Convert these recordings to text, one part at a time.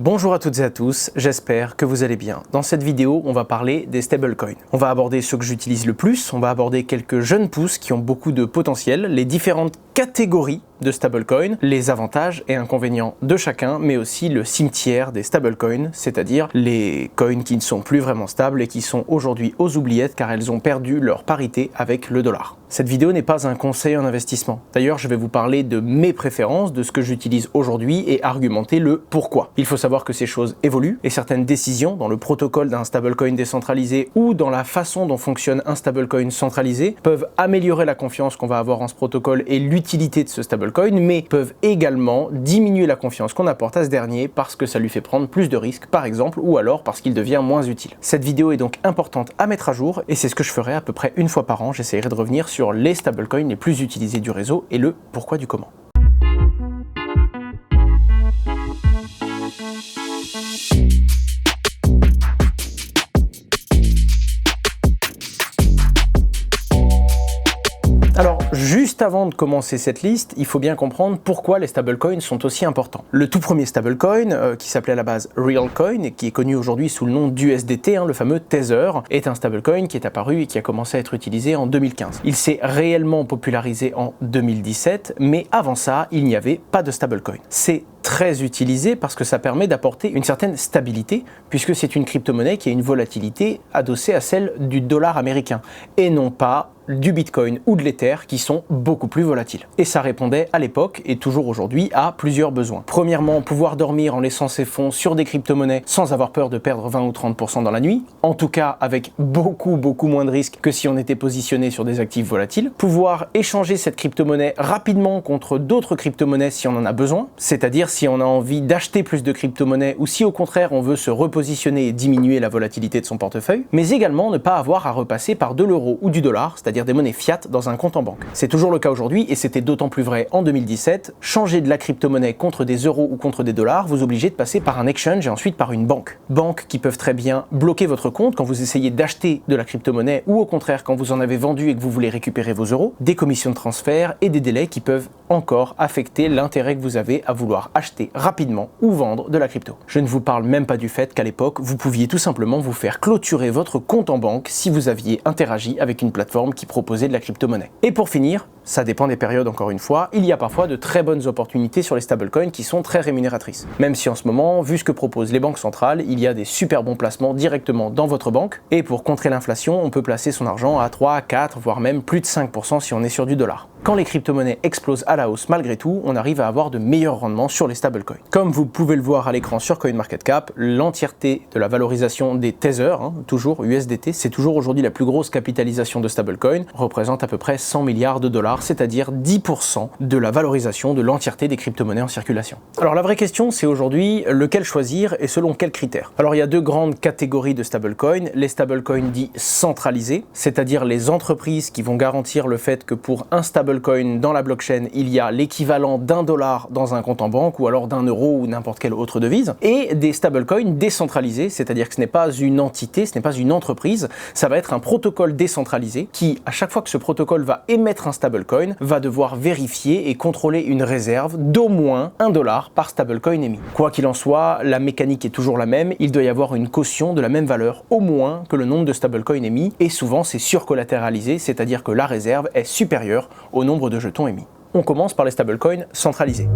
Bonjour à toutes et à tous, j'espère que vous allez bien. Dans cette vidéo, on va parler des stablecoins. On va aborder ceux que j'utilise le plus, on va aborder quelques jeunes pousses qui ont beaucoup de potentiel, les différentes catégories de stablecoins, les avantages et inconvénients de chacun, mais aussi le cimetière des stablecoins, c'est-à-dire les coins qui ne sont plus vraiment stables et qui sont aujourd'hui aux oubliettes car elles ont perdu leur parité avec le dollar. Cette vidéo n'est pas un conseil en investissement. D'ailleurs, je vais vous parler de mes préférences, de ce que j'utilise aujourd'hui et argumenter le pourquoi. Il faut savoir que ces choses évoluent et certaines décisions dans le protocole d'un stablecoin décentralisé ou dans la façon dont fonctionne un stablecoin centralisé peuvent améliorer la confiance qu'on va avoir en ce protocole et l'utilité de ce stablecoin, mais peuvent également diminuer la confiance qu'on apporte à ce dernier parce que ça lui fait prendre plus de risques, par exemple, ou alors parce qu'il devient moins utile. Cette vidéo est donc importante à mettre à jour et c'est ce que je ferai à peu près une fois par an. J'essaierai de revenir sur les stablecoins les plus utilisés du réseau et le pourquoi du comment. Alors, juste avant de commencer cette liste, il faut bien comprendre pourquoi les stablecoins sont aussi importants. Le tout premier stablecoin, qui s'appelait à la base Realcoin et qui est connu aujourd'hui sous le nom d'USDT, le fameux Tether, est un stablecoin qui est apparu et qui a commencé à être utilisé en 2015. Il s'est réellement popularisé en 2017, mais avant ça, il n'y avait pas de stablecoin. C'est très utilisé parce que ça permet d'apporter une certaine stabilité puisque c'est une crypto-monnaie qui a une volatilité adossée à celle du dollar américain et non pas du Bitcoin ou de l'Ether qui sont beaucoup plus volatiles. Et ça répondait à l'époque et toujours aujourd'hui à plusieurs besoins. Premièrement, pouvoir dormir en laissant ses fonds sur des crypto-monnaies sans avoir peur de perdre 20 ou 30% dans la nuit, en tout cas avec beaucoup moins de risques que si on était positionné sur des actifs volatiles. Pouvoir échanger cette crypto-monnaie rapidement contre d'autres crypto-monnaies si on en a besoin, c'est-à-dire si on a envie d'acheter plus de crypto-monnaies ou si au contraire on veut se repositionner et diminuer la volatilité de son portefeuille, mais également ne pas avoir à repasser par de l'euro ou du dollar, c'est-à-dire des monnaies fiat dans un compte en banque. C'est toujours le cas aujourd'hui et c'était d'autant plus vrai en 2017. Changer de la crypto-monnaie contre des euros ou contre des dollars vous oblige de passer par un exchange et ensuite par une banque. Banques qui peuvent très bien bloquer votre compte quand vous essayez d'acheter de la crypto-monnaie ou au contraire quand vous en avez vendu et que vous voulez récupérer vos euros, des commissions de transfert et des délais qui peuvent encore affecter l'intérêt que vous avez à vouloir acheter rapidement ou vendre de la crypto. Je ne vous parle même pas du fait qu'à l'époque, vous pouviez tout simplement vous faire clôturer votre compte en banque si vous aviez interagi avec une plateforme qui proposait de la crypto-monnaie. Et pour finir, ça dépend des périodes encore une fois, il y a parfois de très bonnes opportunités sur les stablecoins qui sont très rémunératrices. Même si en ce moment, vu ce que proposent les banques centrales, il y a des super bons placements directement dans votre banque et pour contrer l'inflation, on peut placer son argent à 3, 4, voire même plus de 5% si on est sur du dollar. Quand les crypto-monnaies explosent à la hausse malgré tout, on arrive à avoir de meilleurs rendements sur les stablecoins. Comme vous pouvez le voir à l'écran sur CoinMarketCap, l'entièreté de la valorisation des Tether, toujours USDT, c'est toujours aujourd'hui la plus grosse capitalisation de stablecoin, représente à peu près 100 milliards de dollars, c'est-à-dire 10% de la valorisation de l'entièreté des crypto-monnaies en circulation. Alors la vraie question, c'est aujourd'hui lequel choisir et selon quels critères. Alors il y a deux grandes catégories de stablecoins, les stablecoins dits centralisés, c'est-à-dire les entreprises qui vont garantir le fait que pour un stablecoin dans la blockchain, il y a l'équivalent d'$1 dans un compte en banque ou alors d'€1 ou n'importe quelle autre devise, et des stablecoins décentralisés, c'est-à-dire que ce n'est pas une entité, ce n'est pas une entreprise, ça va être un protocole décentralisé qui, à chaque fois que ce protocole va émettre un stablecoin, va devoir vérifier et contrôler une réserve d'au moins $1 par stablecoin émis. Quoi qu'il en soit, la mécanique est toujours la même, il doit y avoir une caution de la même valeur au moins que le nombre de stablecoins émis, et souvent c'est surcollatéralisé, c'est-à-dire que la réserve est supérieure au nombre de jetons émis. On commence par les stablecoins centralisés.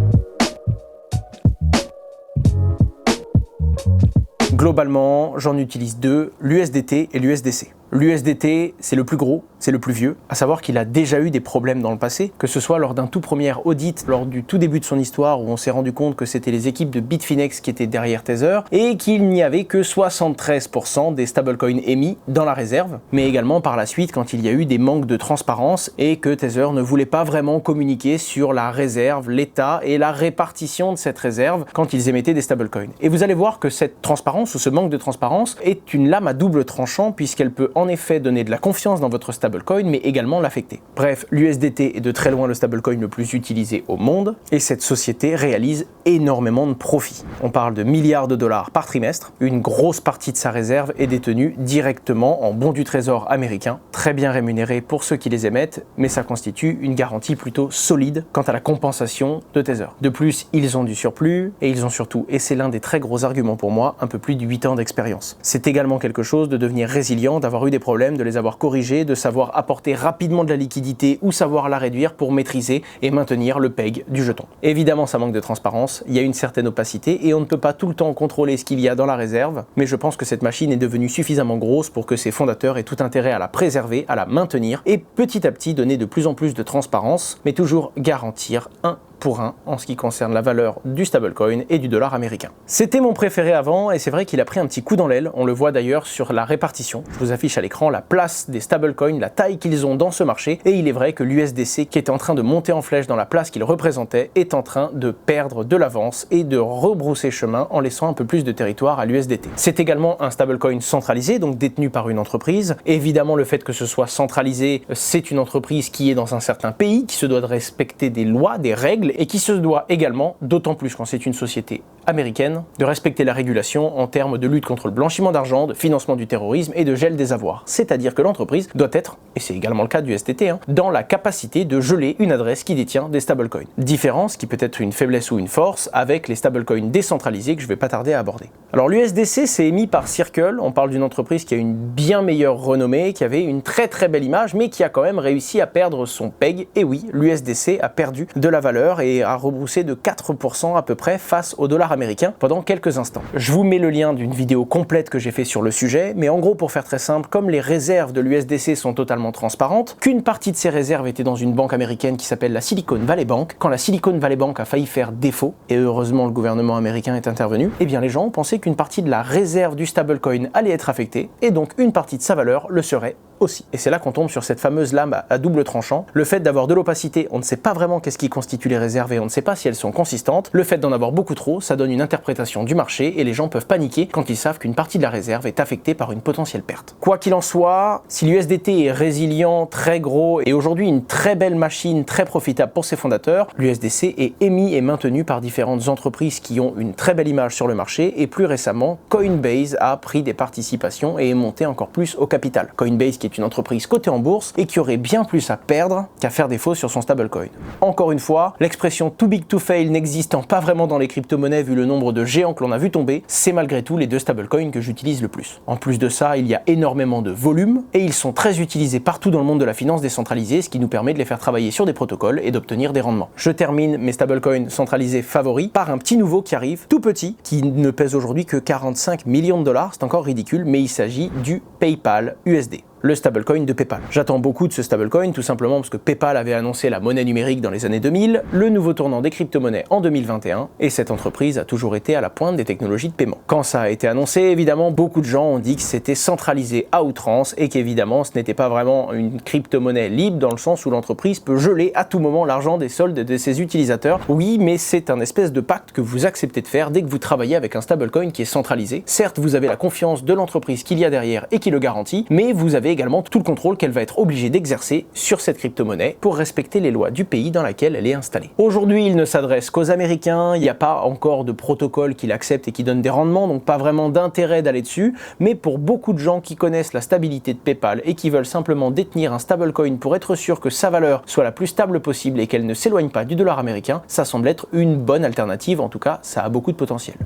Globalement, j'en utilise deux, l'USDT et l'USDC. L'USDT, c'est le plus gros, c'est le plus vieux, à savoir qu'il a déjà eu des problèmes dans le passé, que ce soit lors d'un tout premier audit, lors du tout début de son histoire, où on s'est rendu compte que c'était les équipes de Bitfinex qui étaient derrière Tether, et qu'il n'y avait que 73% des stablecoins émis dans la réserve, mais également par la suite quand il y a eu des manques de transparence et que Tether ne voulait pas vraiment communiquer sur la réserve, l'état et la répartition de cette réserve quand ils émettaient des stablecoins. Et vous allez voir que cette transparence ou ce manque de transparence est une lame à double tranchant puisqu'elle peut en effet donner de la confiance dans votre stablecoin, mais également l'affecter. Bref, l'USDT est de très loin le stablecoin le plus utilisé au monde, et cette société réalise énormément de profits. On parle de milliards de dollars par trimestre, une grosse partie de sa réserve est détenue directement en bons du trésor américain, très bien rémunérés pour ceux qui les émettent, mais ça constitue une garantie plutôt solide quant à la compensation de Tether. De plus, ils ont du surplus, et ils ont surtout, et c'est l'un des très gros arguments pour moi, un peu plus de 8 ans d'expérience. C'est également quelque chose de devenir résilient, d'avoir eu des problèmes, de les avoir corrigés, de savoir apporter rapidement de la liquidité ou savoir la réduire pour maîtriser et maintenir le peg du jeton. Évidemment, ça manque de transparence, il y a une certaine opacité et on ne peut pas tout le temps contrôler ce qu'il y a dans la réserve, mais je pense que cette machine est devenue suffisamment grosse pour que ses fondateurs aient tout intérêt à la préserver, à la maintenir et petit à petit donner de plus en plus de transparence, mais toujours garantir un pour un en ce qui concerne la valeur du stablecoin et du dollar américain. C'était mon préféré avant et c'est vrai qu'il a pris un petit coup dans l'aile, on le voit d'ailleurs sur la répartition. Je vous affiche à l'écran la place des stablecoins, la taille qu'ils ont dans ce marché et il est vrai que l'USDC qui était en train de monter en flèche dans la place qu'il représentait est en train de perdre de l'avance et de rebrousser chemin en laissant un peu plus de territoire à l'USDT. C'est également un stablecoin centralisé, donc détenu par une entreprise. Évidemment, le fait que ce soit centralisé, c'est une entreprise qui est dans un certain pays, qui se doit de respecter des lois, des règles et qui se doit également, d'autant plus quand c'est une société américaine, de respecter la régulation en termes de lutte contre le blanchiment d'argent, de financement du terrorisme et de gel des avoirs. C'est-à-dire que l'entreprise doit être, et c'est également le cas du STT, dans la capacité de geler une adresse qui détient des stablecoins. Différence qui peut être une faiblesse ou une force avec les stablecoins décentralisés que je ne vais pas tarder à aborder. Alors l'USDC c'est émis par Circle, on parle d'une entreprise qui a une bien meilleure renommée, qui avait une très belle image, mais qui a quand même réussi à perdre son peg. Et oui, l'USDC a perdu de la valeur et a rebroussé de 4% à peu près face au dollar américain pendant quelques instants. Je vous mets le lien d'une vidéo complète que j'ai fait sur le sujet, mais en gros pour faire très simple, comme les réserves de l'USDC sont totalement transparentes, qu'une partie de ces réserves était dans une banque américaine qui s'appelle la Silicon Valley Bank, quand la Silicon Valley Bank a failli faire défaut, et heureusement le gouvernement américain est intervenu, eh bien les gens ont pensé qu'une partie de la réserve du stablecoin allait être affectée, et donc une partie de sa valeur le serait aussi. Et c'est là qu'on tombe sur cette fameuse lame à double tranchant. Le fait d'avoir de l'opacité, on ne sait pas vraiment qu'est-ce qui constitue les réserves et on ne sait pas si elles sont consistantes. Le fait d'en avoir beaucoup trop, ça donne une interprétation du marché et les gens peuvent paniquer quand ils savent qu'une partie de la réserve est affectée par une potentielle perte. Quoi qu'il en soit, si l'USDT est résilient, très gros et aujourd'hui une très belle machine, très profitable pour ses fondateurs, l'USDC est émis et maintenu par différentes entreprises qui ont une très belle image sur le marché et plus récemment, Coinbase a pris des participations et est monté encore plus au capital. Coinbase qui est une entreprise cotée en bourse et qui aurait bien plus à perdre qu'à faire défaut sur son stablecoin. Encore une fois, l'expression too big to fail n'existant pas vraiment dans les crypto-monnaies vu le nombre de géants que l'on a vu tomber, c'est malgré tout les deux stablecoins que j'utilise le plus. En plus de ça, il y a énormément de volume et ils sont très utilisés partout dans le monde de la finance décentralisée, ce qui nous permet de les faire travailler sur des protocoles et d'obtenir des rendements. Je termine mes stablecoins centralisés favoris par un petit nouveau qui arrive, tout petit, qui ne pèse aujourd'hui que 45 millions de dollars, c'est encore ridicule, mais il s'agit du PayPal USD. Le stablecoin de PayPal. J'attends beaucoup de ce stablecoin tout simplement parce que PayPal avait annoncé la monnaie numérique dans les années 2000, le nouveau tournant des crypto-monnaies en 2021 et cette entreprise a toujours été à la pointe des technologies de paiement. Quand ça a été annoncé, évidemment, beaucoup de gens ont dit que c'était centralisé à outrance et qu'évidemment ce n'était pas vraiment une crypto-monnaie libre dans le sens où l'entreprise peut geler à tout moment l'argent des soldes de ses utilisateurs. Oui, mais c'est un espèce de pacte que vous acceptez de faire dès que vous travaillez avec un stablecoin qui est centralisé. Certes, vous avez la confiance de l'entreprise qu'il y a derrière et qui le garantit, mais vous avez également tout le contrôle qu'elle va être obligée d'exercer sur cette crypto-monnaie pour respecter les lois du pays dans lequel elle est installée. Aujourd'hui, il ne s'adresse qu'aux Américains, il n'y a pas encore de protocole qui l'accepte et qui donne des rendements, donc pas vraiment d'intérêt d'aller dessus, mais pour beaucoup de gens qui connaissent la stabilité de PayPal et qui veulent simplement détenir un stablecoin pour être sûr que sa valeur soit la plus stable possible et qu'elle ne s'éloigne pas du dollar américain, ça semble être une bonne alternative, en tout cas, ça a beaucoup de potentiel.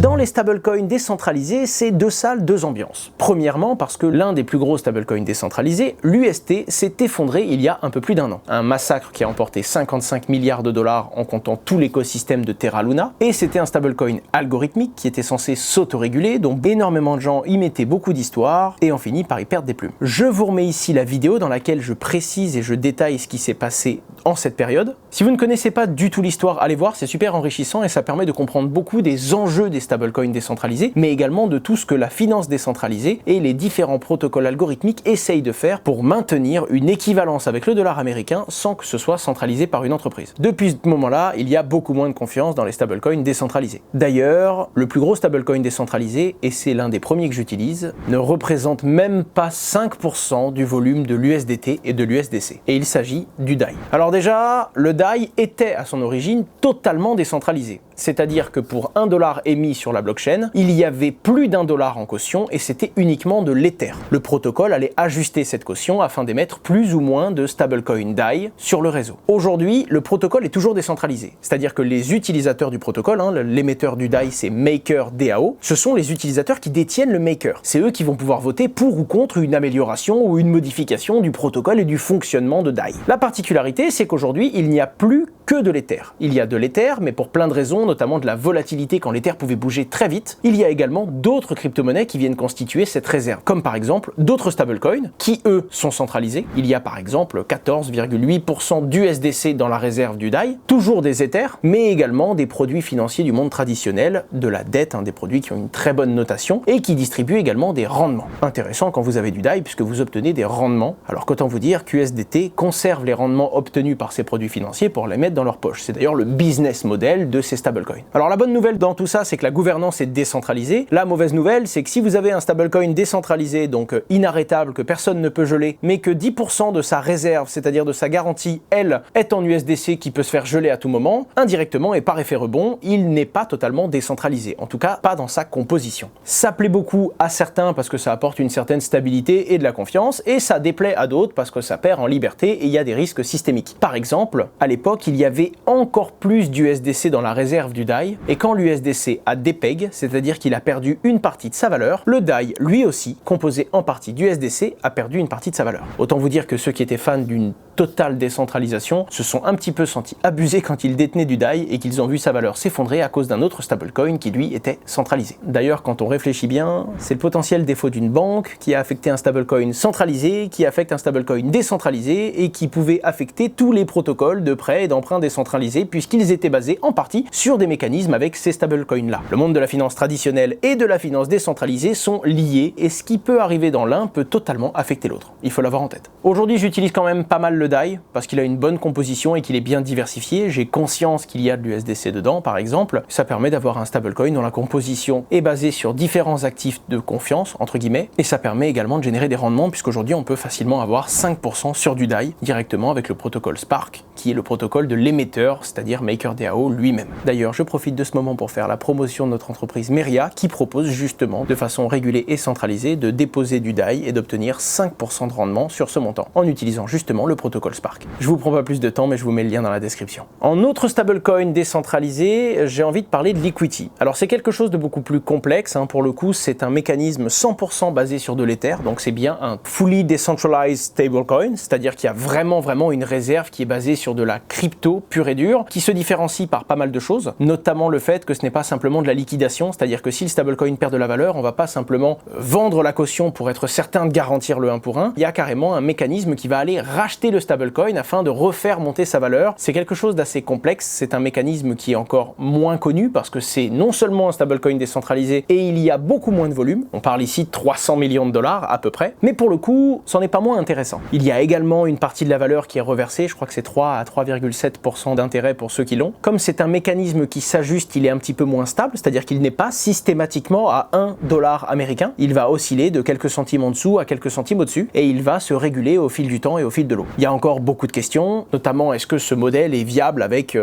Dans les stablecoins décentralisés, c'est deux salles, deux ambiances. Premièrement, parce que l'un des plus gros stablecoins décentralisés, l'UST, s'est effondré il y a un peu plus d'un an. Un massacre qui a emporté 55 milliards de dollars en comptant tout l'écosystème de Terra Luna. Et c'était un stablecoin algorithmique qui était censé s'autoréguler, dont énormément de gens y mettaient beaucoup d'histoires et en finit par y perdre des plumes. Je vous remets ici la vidéo dans laquelle je précise et je détaille ce qui s'est passé en cette période. Si vous ne connaissez pas du tout l'histoire, allez voir, c'est super enrichissant et ça permet de comprendre beaucoup des enjeux des stablecoins stablecoins décentralisés, mais également de tout ce que la finance décentralisée et les différents protocoles algorithmiques essayent de faire pour maintenir une équivalence avec le dollar américain sans que ce soit centralisé par une entreprise. Depuis ce moment-là, il y a beaucoup moins de confiance dans les stablecoins décentralisés. D'ailleurs, le plus gros stablecoin décentralisé, et c'est l'un des premiers que j'utilise, ne représente même pas 5% du volume de l'USDT et de l'USDC. Et il s'agit du DAI. Alors déjà, le DAI était à son origine totalement décentralisé. C'est-à-dire que pour $1 émis sur la blockchain, il y avait plus d'$1 en caution et c'était uniquement de l'Ether. Le protocole allait ajuster cette caution afin d'émettre plus ou moins de stablecoin DAI sur le réseau. Aujourd'hui, le protocole est toujours décentralisé. C'est-à-dire que les utilisateurs du protocole, l'émetteur du DAI c'est MakerDAO, ce sont les utilisateurs qui détiennent le Maker. C'est eux qui vont pouvoir voter pour ou contre une amélioration ou une modification du protocole et du fonctionnement de DAI. La particularité, c'est qu'aujourd'hui, il n'y a plus que de l'Ether. Il y a de l'Ether, mais pour plein de raisons, notamment de la volatilité quand l'Ether pouvait bouger très vite. Il y a également d'autres crypto-monnaies qui viennent constituer cette réserve, comme par exemple d'autres stablecoins qui, eux, sont centralisés. Il y a par exemple 14,8% d'USDC dans la réserve du DAI, toujours des Ethers, mais également des produits financiers du monde traditionnel, de la dette, des produits qui ont une très bonne notation et qui distribuent également des rendements. Intéressant quand vous avez du DAI puisque vous obtenez des rendements, alors qu'autant vous dire qu'USDT conserve les rendements obtenus par ces produits financiers pour les mettre dans leur poche. C'est d'ailleurs le business model de ces stablecoins. Alors la bonne nouvelle dans tout ça, c'est que la gouvernance est décentralisée. La mauvaise nouvelle, c'est que si vous avez un stablecoin décentralisé, donc inarrêtable, que personne ne peut geler, mais que 10% de sa réserve, c'est-à-dire de sa garantie, elle, est en USDC qui peut se faire geler à tout moment, indirectement et par effet rebond, il n'est pas totalement décentralisé. En tout cas, pas dans sa composition. Ça plaît beaucoup à certains parce que ça apporte une certaine stabilité et de la confiance, et ça déplaît à d'autres parce que ça perd en liberté et il y a des risques systémiques. Par exemple, à l'époque, il y avait encore plus d'USDC dans la réserve du DAI, et quand l'USDC a dépeg, c'est-à-dire qu'il a perdu une partie de sa valeur, le DAI, lui aussi, composé en partie d'USDC, a perdu une partie de sa valeur. Autant vous dire que ceux qui étaient fans d'une totale décentralisation se sont un petit peu sentis abusés quand ils détenaient du DAI et qu'ils ont vu sa valeur s'effondrer à cause d'un autre stablecoin qui lui était centralisé. D'ailleurs, quand on réfléchit bien, c'est le potentiel défaut d'une banque qui a affecté un stablecoin centralisé, qui affecte un stablecoin décentralisé et qui pouvait affecter tous les protocoles de prêt et d'emprunt décentralisés puisqu'ils étaient basés en partie sur des mécanismes avec ces stablecoins-là. Le monde de la finance traditionnelle et de la finance décentralisée sont liés et ce qui peut arriver dans l'un peut totalement affecter l'autre. Il faut l'avoir en tête. Aujourd'hui, j'utilise quand même pas mal le DAI parce qu'il a une bonne composition et qu'il est bien diversifié. J'ai conscience qu'il y a de l'USDC dedans, par exemple. Ça permet d'avoir un stablecoin dont la composition est basée sur différents actifs de confiance, entre guillemets, et ça permet également de générer des rendements puisqu'aujourd'hui, on peut facilement avoir 5% sur du DAI directement avec le protocole Spark, qui est le protocole de l'émetteur, c'est-à-dire MakerDAO lui-même. D'ailleurs, je profite de ce moment pour faire la promotion de notre entreprise Meria qui propose justement de façon régulée et centralisée de déposer du DAI et d'obtenir 5% de rendement sur ce montant en utilisant justement le protocole Spark. Je vous prends pas plus de temps mais je vous mets le lien dans la description. En autre stablecoin décentralisé, j'ai envie de parler de Liquity. Alors c'est quelque chose de beaucoup plus complexe, pour le coup c'est un mécanisme 100% basé sur de l'Ether, donc c'est bien un fully decentralized stablecoin, c'est-à-dire qu'il y a vraiment une réserve qui est basée sur de la crypto pure et dure, qui se différencie par pas mal de choses, notamment le fait que ce n'est pas simplement de la liquidation, c'est-à-dire que si le stablecoin perd de la valeur, on va pas simplement vendre la caution pour être certain de garantir le 1 pour 1, il y a carrément un mécanisme qui va aller racheter le stablecoin afin de refaire monter sa valeur. C'est quelque chose d'assez complexe, c'est un mécanisme qui est encore moins connu parce que c'est non seulement un stablecoin décentralisé et il y a beaucoup moins de volume, on parle ici de 300 millions de dollars à peu près, mais pour le coup, c'en est pas moins intéressant. Il y a également une partie de la valeur qui est reversée, je crois que c'est 3 à 3,7% d'intérêt pour ceux qui l'ont. Comme c'est un mécanisme qui s'ajuste, il est un petit peu moins stable, c'est-à-dire qu'il n'est pas systématiquement à $1 américain, il va osciller de quelques centimes en dessous à quelques centimes au-dessus et il va se réguler au fil du temps et au fil de l'eau. Il y a encore beaucoup de questions, notamment est-ce que ce modèle est viable avec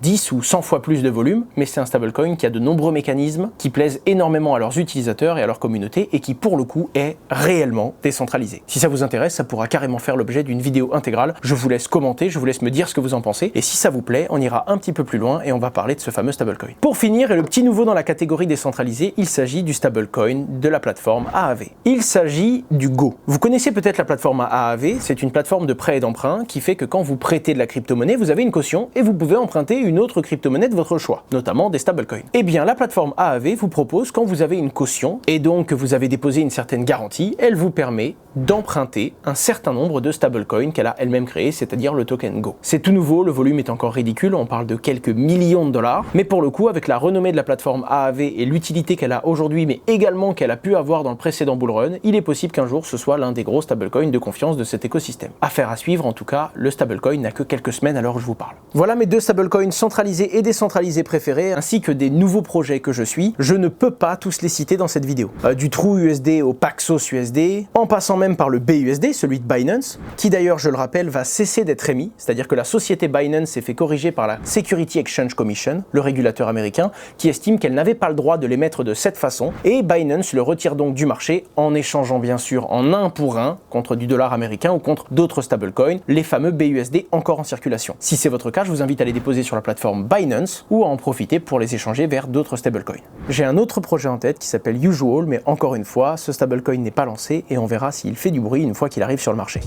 10 ou 100 fois plus de volume, mais c'est un stablecoin qui a de nombreux mécanismes qui plaisent énormément à leurs utilisateurs et à leur communauté et qui pour le coup est réellement décentralisé. Si ça vous intéresse, ça pourra carrément faire l'objet d'une vidéo intégrale. Je vous laisse commenter, je vous laisse me dire ce que vous en pensez et si ça vous plaît, on ira un petit peu plus loin et on va parler de ce fameux stablecoin. Pour finir, et le petit nouveau dans la catégorie décentralisée, il s'agit du stablecoin de la plateforme Aave. Il s'agit du Go. Vous connaissez peut-être la plateforme Aave, c'est une plateforme de prêt et d'emprunt qui fait que quand vous prêtez de la crypto-monnaie, vous avez une caution et vous pouvez emprunter une une autre crypto-monnaie de votre choix, notamment des stablecoins. Eh bien, la plateforme Aave vous propose, quand vous avez une caution et donc que vous avez déposé une certaine garantie, elle vous permet d'emprunter un certain nombre de stablecoins qu'elle a elle-même créés, c'est-à-dire le token Go. C'est tout nouveau, le volume est encore ridicule, on parle de quelques millions de dollars, mais pour le coup, avec la renommée de la plateforme Aave et l'utilité qu'elle a aujourd'hui, mais également qu'elle a pu avoir dans le précédent bull run, il est possible qu'un jour ce soit l'un des gros stablecoins de confiance de cet écosystème. Affaire à suivre, en tout cas, le stablecoin n'a que quelques semaines à l'heure où je vous parle. Voilà mes deux stablecoins centralisés et décentralisés préférés, ainsi que des nouveaux projets que je suis. Je ne peux pas tous les citer dans cette vidéo. Du TrueUSD au Paxos USD, en passant même par le BUSD, celui de Binance, qui d'ailleurs, je le rappelle, va cesser d'être émis, c'est-à-dire que la société Binance s'est fait corriger par la Security Exchange Commission, le régulateur américain, qui estime qu'elle n'avait pas le droit de l'émettre de cette façon, et Binance le retire donc du marché en échangeant bien sûr en 1 pour 1 contre du dollar américain ou contre d'autres stablecoins, les fameux BUSD encore en circulation. Si c'est votre cas, je vous invite à les déposer sur la plateforme Binance ou à en profiter pour les échanger vers d'autres stablecoins. J'ai un autre projet en tête qui s'appelle Usual, mais encore une fois, ce stablecoin n'est pas lancé et on verra s'il fait du bruit une fois qu'il arrive sur le marché.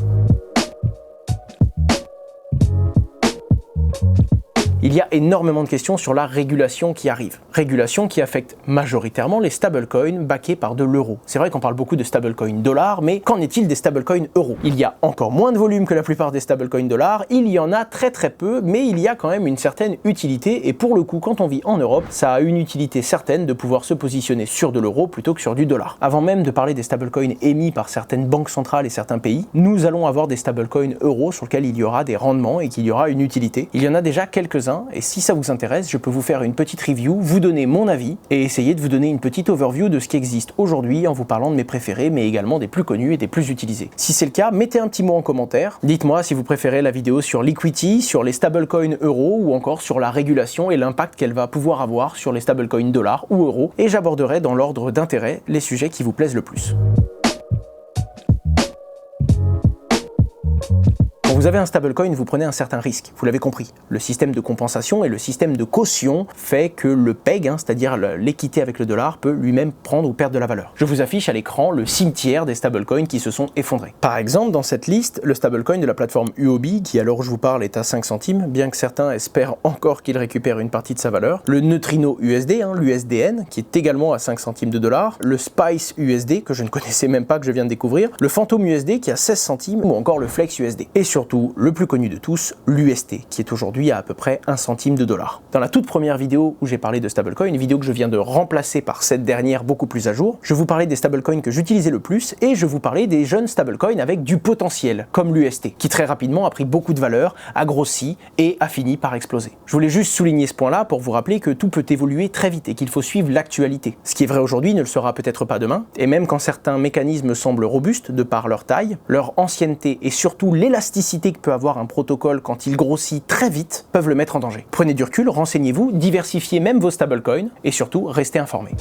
Il y a énormément de questions sur la régulation qui arrive. Régulation qui affecte majoritairement les stablecoins backés par de l'euro. C'est vrai qu'on parle beaucoup de stablecoins dollars, mais qu'en est-il des stablecoins euros? Il y a encore moins de volume que la plupart des stablecoins dollars, il y en a très peu, mais il y a quand même une certaine utilité, et pour le coup, quand on vit en Europe, ça a une utilité certaine de pouvoir se positionner sur de l'euro plutôt que sur du dollar. Avant même de parler des stablecoins émis par certaines banques centrales et certains pays, nous allons avoir des stablecoins euros sur lesquels il y aura des rendements et qu'il y aura une utilité. Il y en a déjà quelques-uns, et si ça vous intéresse, je peux vous faire une petite review, vous donner mon avis et essayer de vous donner une petite overview de ce qui existe aujourd'hui en vous parlant de mes préférés, mais également des plus connus et des plus utilisés. Si c'est le cas, mettez un petit mot en commentaire. Dites-moi si vous préférez la vidéo sur Liquity, sur les stablecoins euros ou encore sur la régulation et l'impact qu'elle va pouvoir avoir sur les stablecoins dollars ou euros, et j'aborderai dans l'ordre d'intérêt les sujets qui vous plaisent le plus. Quand vous avez un stablecoin, vous prenez un certain risque, vous l'avez compris. Le système de compensation et le système de caution fait que le PEG, c'est-à-dire l'équité avec le dollar, peut lui-même prendre ou perdre de la valeur. Je vous affiche à l'écran le cimetière des stablecoins qui se sont effondrés. Par exemple, dans cette liste, le stablecoin de la plateforme Huobi, qui à l'heure où je vous parle est à 5 centimes, bien que certains espèrent encore qu'il récupère une partie de sa valeur. Le Neutrino USD, l'USDN, qui est également à 5 centimes de dollars. Le Spice USD, que je ne connaissais même pas, que je viens de découvrir. Le Phantom USD, qui est à 16 centimes, ou encore le Flex USD. Et surtout, le plus connu de tous, l'UST, qui est aujourd'hui à peu près 1 centime de dollar. Dans la toute première vidéo où j'ai parlé de stablecoin, une vidéo que je viens de remplacer par cette dernière beaucoup plus à jour, je vous parlais des stablecoins que j'utilisais le plus et je vous parlais des jeunes stablecoins avec du potentiel, comme l'UST, qui très rapidement a pris beaucoup de valeur, a grossi et a fini par exploser. Je voulais juste souligner ce point-là pour vous rappeler que tout peut évoluer très vite et qu'il faut suivre l'actualité. Ce qui est vrai aujourd'hui ne le sera peut-être pas demain, et même quand certains mécanismes semblent robustes de par leur taille, leur ancienneté et surtout l'élasticité que peut avoir un protocole quand il grossit très vite, peuvent le mettre en danger. Prenez du recul, renseignez-vous, diversifiez même vos stablecoins et surtout restez informés.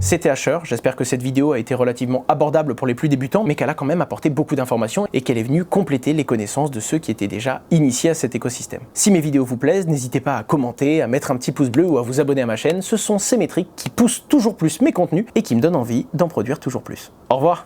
C'était Asher, j'espère que cette vidéo a été relativement abordable pour les plus débutants, mais qu'elle a quand même apporté beaucoup d'informations et qu'elle est venue compléter les connaissances de ceux qui étaient déjà initiés à cet écosystème. Si mes vidéos vous plaisent, n'hésitez pas à commenter, à mettre un petit pouce bleu ou à vous abonner à ma chaîne, ce sont ces métriques qui poussent toujours plus mes contenus et qui me donnent envie d'en produire toujours plus. Au revoir.